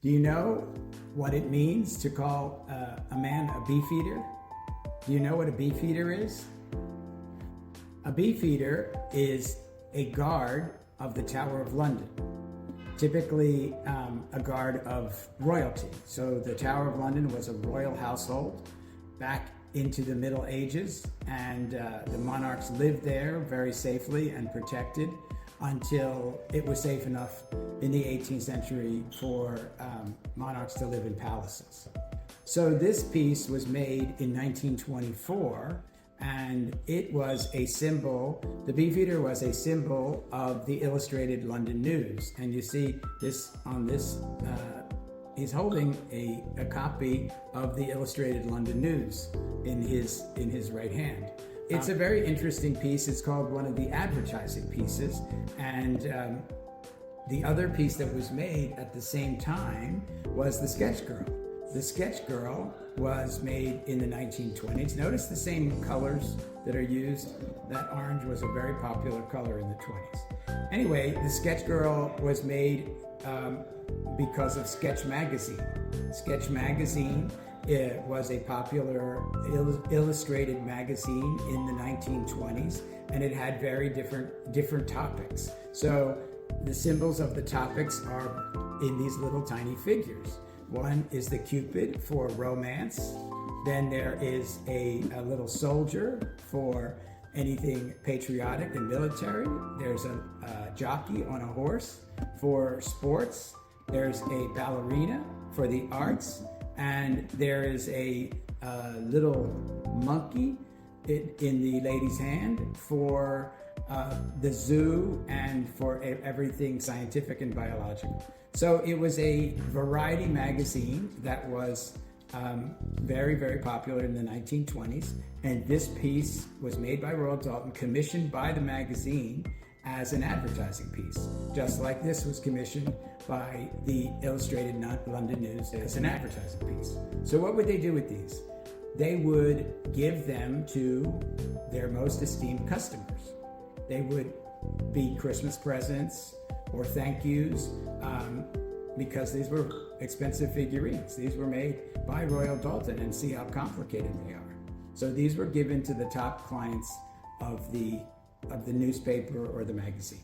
Do you know what it means to call a man a beefeater? Do you know what a beefeater is? A beefeater is a guard of the Tower of London, typically a guard of royalty. So the Tower of London was a royal household back into the Middle Ages, and the monarchs lived there very safely and protected until it was safe enough in the 18th century for monarchs to live in palaces. So this piece was made in 1924, and it was a symbol, the Beefeater was a symbol of the Illustrated London News. And you see this on this, he's holding a copy of the Illustrated London News in his right hand. It's a very interesting piece. It's called one of the advertising pieces. And the other piece that was made at the same time was the Sketch Girl. The Sketch Girl was made in the 1920s. Notice the same colors that are used. That orange was a very popular color in the 20s. Anyway, the Sketch Girl was made because of Sketch Magazine. Sketch Magazine was a popular illustrated magazine in the 1920s, and it had very different topics. So the symbols of the topics are in these little tiny figures. One is the Cupid for romance. Then there is a little soldier for anything patriotic and military. There's a jockey on a horse for sports. There's a ballerina for the arts. And there is a little monkey in the lady's hand for the zoo and for everything scientific and biological. So it was a variety magazine that was very, very popular in the 1920s. And this piece was made by Royal Doulton, commissioned by the magazine as an advertising piece, just like this was commissioned by the Illustrated London News as an advertising piece. So what would they do with these? They would give them to their most esteemed customers. They would be Christmas presents or thank yous, because these were expensive figurines. These were made by Royal Doulton, and see how complicated they are. So these were given to the top clients of the newspaper or the magazine.